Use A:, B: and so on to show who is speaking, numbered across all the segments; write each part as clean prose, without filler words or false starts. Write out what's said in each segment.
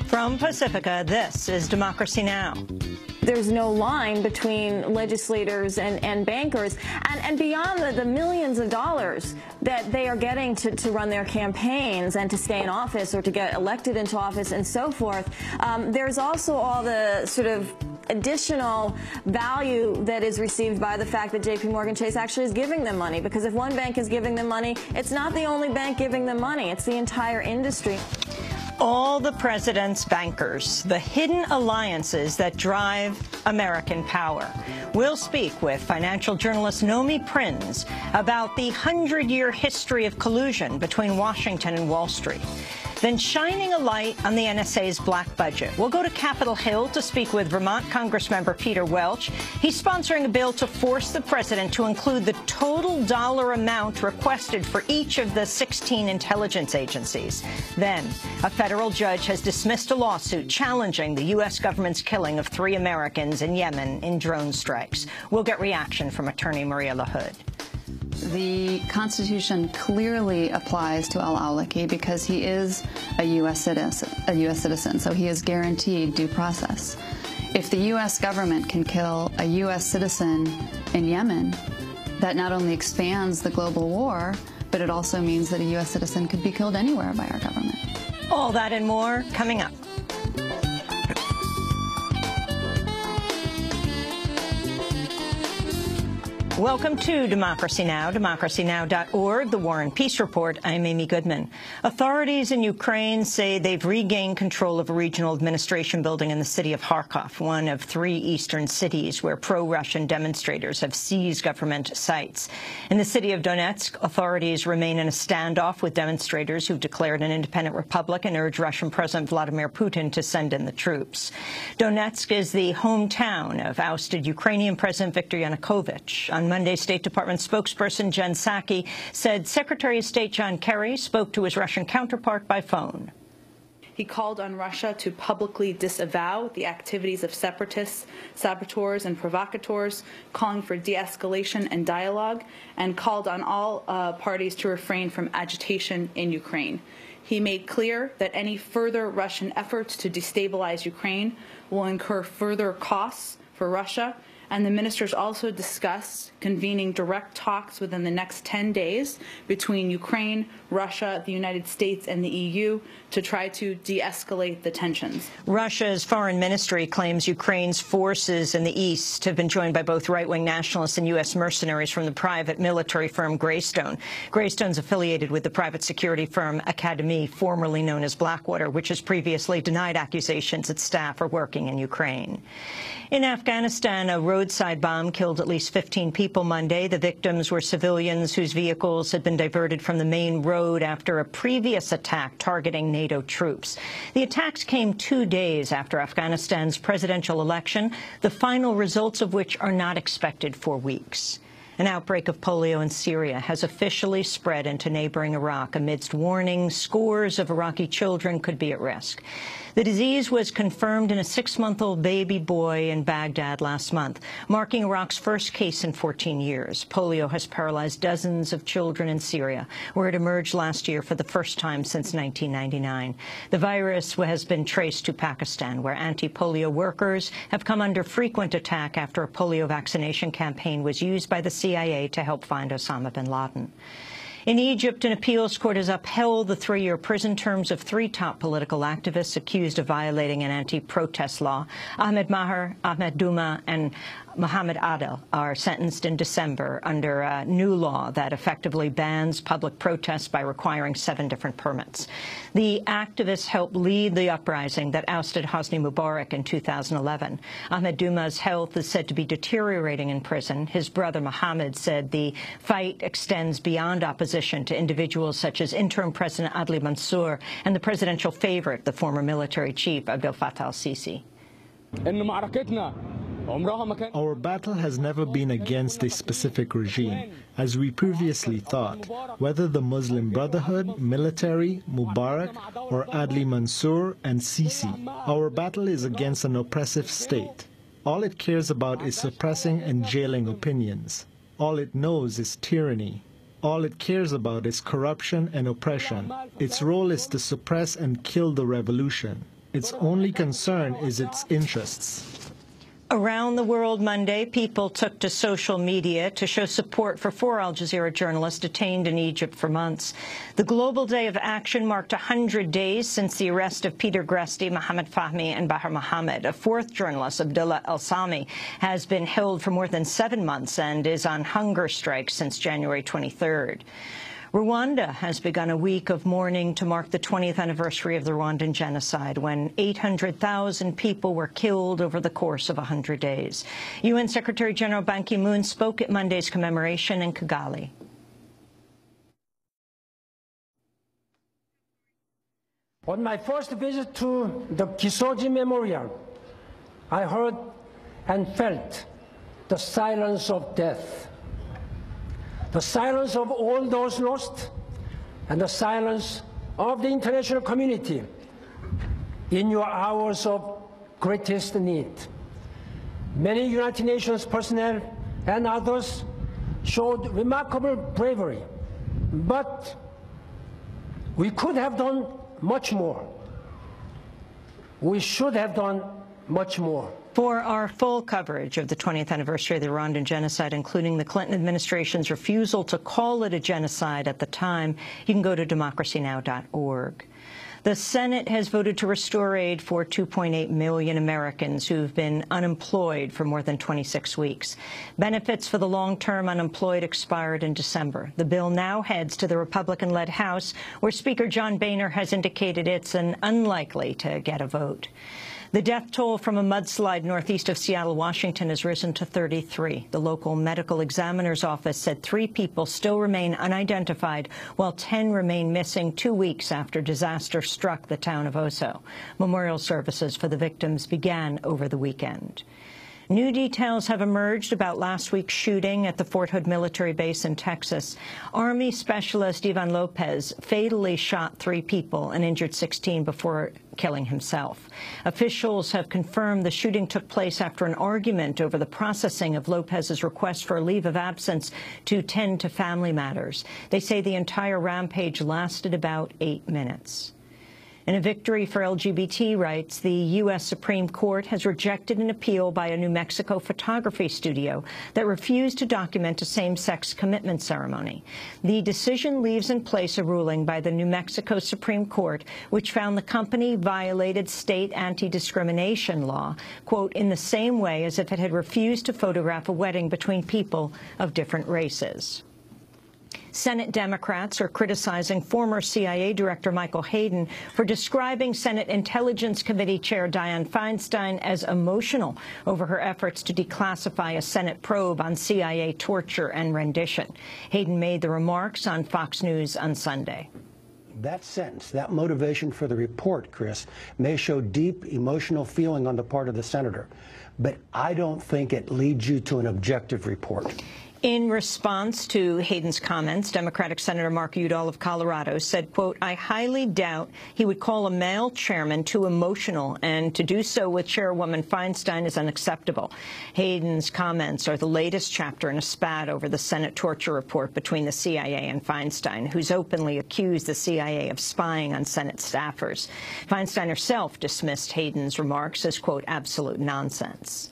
A: From Pacifica, this is Democracy Now!
B: There's no line between legislators and bankers, and beyond the millions of dollars that they are getting to run their campaigns and to stay in office or to get elected into office and so forth, there's also all the sort of additional value that is received by the fact that J.P. Morgan Chase actually is giving them money, because if one bank is giving them money, it's not the only bank giving them money, it's the entire industry.
A: All the president's bankers, the hidden alliances that drive American power. We'll speak with financial journalist Nomi Prinz about the 100-year history of collusion between Washington and Wall Street. Then shining a light on the NSA's black budget. We'll go to Capitol Hill to speak with Vermont Congressmember Peter Welch. He's sponsoring a bill to force the president to include the total dollar amount requested for each of the 16 intelligence agencies. Then, a federal judge has dismissed a lawsuit challenging the U.S. government's killing of 3 Americans in Yemen in drone strikes. We'll get reaction from attorney Maria LaHood.
C: The Constitution clearly applies to al-Awlaki because he is a U.S. citizen, so he is guaranteed due process. If the U.S. government can kill a U.S. citizen in Yemen, that not only expands the global war, but it also means that a U.S. citizen could be killed anywhere by our government.
A: All that and more coming up. Welcome to Democracy Now!, democracynow.org, The War and Peace Report. I'm Amy Goodman. Authorities in Ukraine say they've regained control of a regional administration building in the city of Kharkov, one of 3 eastern cities where pro-Russian demonstrators have seized government sites. In the city of Donetsk, authorities remain in a standoff with demonstrators who've declared an independent republic and urge Russian President Vladimir Putin to send in the troops. Donetsk is the hometown of ousted Ukrainian President Viktor Yanukovych. On Monday, State Department spokesperson Jen Psaki said Secretary of State John Kerry spoke to his Russian counterpart by phone.
D: He called on Russia to publicly disavow the activities of separatists, saboteurs, and provocateurs, calling for de-escalation and dialogue, and called on all parties to refrain from agitation in Ukraine. He made clear that any further Russian efforts to destabilize Ukraine will incur further costs for Russia, and the ministers also discussed convening direct talks within the next 10 days between Ukraine, Russia, the United States, and the EU to try to de-escalate the tensions.
A: Russia's foreign ministry claims Ukraine's forces in the east have been joined by both right-wing nationalists and U.S. mercenaries from the private military firm Greystone. Greystone's affiliated with the private security firm Academy, formerly known as Blackwater, which has previously denied accusations its staff are working in Ukraine. In Afghanistan, a roadside bomb killed at least 15 people Monday. The victims were civilians whose vehicles had been diverted from the main road after a previous attack targeting NATO troops. The attacks came 2 days after Afghanistan's presidential election, the final results of which are not expected for weeks. An outbreak of polio in Syria has officially spread into neighboring Iraq amidst warnings scores of Iraqi children could be at risk. The disease was confirmed in a 6-month-old baby boy in Baghdad last month, marking Iraq's first case in 14 years. Polio has paralyzed dozens of children in Syria, where it emerged last year for the first time since 1999. The virus has been traced to Pakistan, where anti-polio workers have come under frequent attack after a polio vaccination campaign was used by the CIA to help find Osama bin Laden. In Egypt, an appeals court has upheld the 3-year prison terms of 3 top political activists accused of violating an anti-protest law. Ahmed Maher, Ahmed Douma, and Mohammed Adel are sentenced in December under a new law that effectively bans public protests by requiring 7 different permits. The activists helped lead the uprising that ousted Hosni Mubarak in 2011. Ahmed Douma's health is said to be deteriorating in prison. His brother Mohammed said the fight extends beyond opposition to individuals such as interim President Adli Mansour and the presidential favorite, the former military chief Abdel Fattah al-Sisi.
E: Our battle has never been against a specific regime, as we previously thought, whether the Muslim Brotherhood, military, Mubarak, or Adli Mansour and Sisi. Our battle is against an oppressive state. All it cares about is suppressing and jailing opinions. All it knows is tyranny. All it cares about is corruption and oppression. Its role is to suppress and kill the revolution. Its only concern is its interests.
A: Around the world Monday, people took to social media to show support for 4 Al Jazeera journalists detained in Egypt for months. The Global Day of Action marked 100 days since the arrest of Peter Gresti, Mohammed Fahmy, and Bahar Mohammed. A 4th journalist, Abdullah El-Sami, has been held for more than 7 months and is on hunger strike since January 23rd. Rwanda has begun a week of mourning to mark the 20th anniversary of the Rwandan genocide, when 800,000 people were killed over the course of 100 days. UN Secretary-General Ban Kimoon spoke at Monday's commemoration in Kigali.
F: On my first visit to the Kisoji Memorial, I heard and felt the silence of death. The silence of all those lost, and the silence of the international community in your hours of greatest need. Many United Nations personnel and others showed remarkable bravery, but we could have done much more. We should have done much more.
A: For our full coverage of the 20th anniversary of the Rwandan genocide, including the Clinton administration's refusal to call it a genocide at the time, you can go to democracynow.org. The Senate has voted to restore aid for 2.8 million Americans who've been unemployed for more than 26 weeks. Benefits for the long-term unemployed expired in December. The bill now heads to the Republican-led House, where Speaker John Boehner has indicated it's unlikely to get a vote. The death toll from a mudslide northeast of Seattle, Washington, has risen to 33. The local medical examiner's office said 3 people still remain unidentified, while 10 remain missing 2 weeks after disaster struck the town of Oso. Memorial services for the victims began over the weekend. New details have emerged about last week's shooting at the Fort Hood military base in Texas. Army specialist Ivan Lopez fatally shot 3 people and injured 16 before killing himself. Officials have confirmed the shooting took place after an argument over the processing of Lopez's request for a leave of absence to tend to family matters. They say the entire rampage lasted about 8 minutes. In a victory for LGBT rights, the U.S. Supreme Court has rejected an appeal by a New Mexico photography studio that refused to document a same-sex commitment ceremony. The decision leaves in place a ruling by the New Mexico Supreme Court, which found the company violated state anti-discrimination law, quote, in the same way as if it had refused to photograph a wedding between people of different races. Senate Democrats are criticizing former CIA Director Michael Hayden for describing Senate Intelligence Committee Chair Dianne Feinstein as emotional over her efforts to declassify a Senate probe on CIA torture and rendition. Hayden made the remarks on Fox News on Sunday.
G: That sentence, that motivation for the report, Chris, may show deep emotional feeling on the part of the senator, but I don't think it leads you to an objective report.
A: In response to Hayden's comments, Democratic Senator Mark Udall of Colorado said, quote, I highly doubt he would call a male chairman too emotional, and to do so with Chairwoman Feinstein is unacceptable. Hayden's comments are the latest chapter in a spat over the Senate torture report between the CIA and Feinstein, who's openly accused the CIA of spying on Senate staffers. Feinstein herself dismissed Hayden's remarks as, quote, absolute nonsense.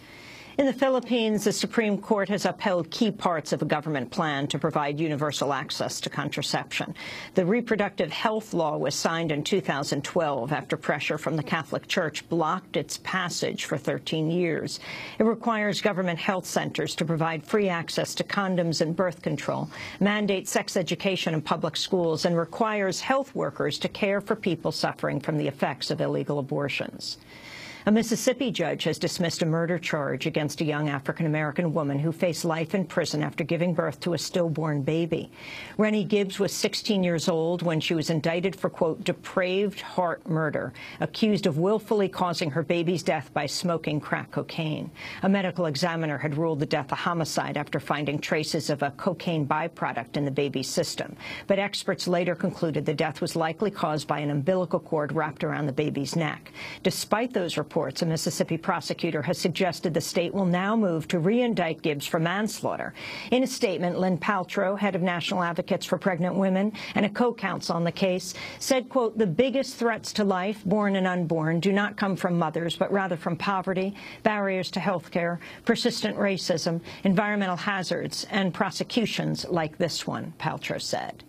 A: In the Philippines, the Supreme Court has upheld key parts of a government plan to provide universal access to contraception. The reproductive health law was signed in 2012 after pressure from the Catholic Church blocked its passage for 13 years. It requires government health centers to provide free access to condoms and birth control, mandates sex education in public schools, and requires health workers to care for people suffering from the effects of illegal abortions. A Mississippi judge has dismissed a murder charge against a young African-American woman who faced life in prison after giving birth to a stillborn baby. Rennie Gibbs was 16 years old when she was indicted for, quote, depraved heart murder, accused of willfully causing her baby's death by smoking crack cocaine. A medical examiner had ruled the death a homicide after finding traces of a cocaine byproduct in the baby's system. But experts later concluded the death was likely caused by an umbilical cord wrapped around the baby's neck. Despite those reports, reports, a Mississippi prosecutor has suggested the state will now move to re-indict Gibbs for manslaughter. In a statement, Lynn Paltrow, head of National Advocates for Pregnant Women and a co-counsel on the case, said, quote, "The biggest threats to life, born and unborn, do not come from mothers, but rather from poverty, barriers to health care, persistent racism, environmental hazards, and prosecutions like this one," Paltrow said.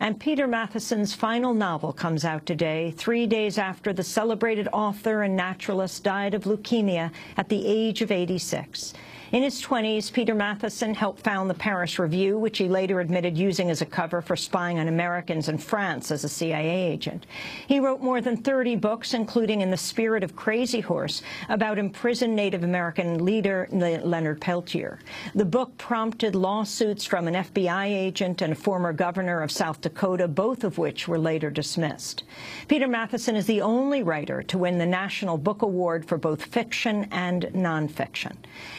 A: And Peter Matheson's final novel comes out today, 3 days after the celebrated author and naturalist died of leukemia at the age of 86. In his 20s, Peter Matheson helped found the Paris Review, which he later admitted using as a cover for spying on Americans in France as a CIA agent. He wrote more than 30 books, including In the Spirit of Crazy Horse, about imprisoned Native American leader Leonard Peltier. The book prompted lawsuits from an FBI agent and a former governor of South Dakota, both of which were later dismissed. Peter Matheson is the only writer to win the National Book Award for both fiction and nonfiction.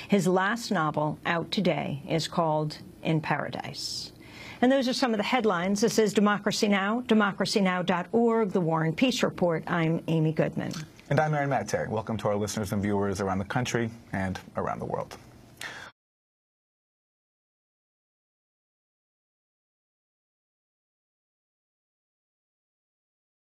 A: His last novel, out today, is called In Paradise. And those are some of the headlines. This is Democracy Now!, democracynow.org, The War and Peace Report. I'm Amy Goodman.
H: And I'm Aaron Matt Terry. Welcome to our listeners and viewers around the country and around the world.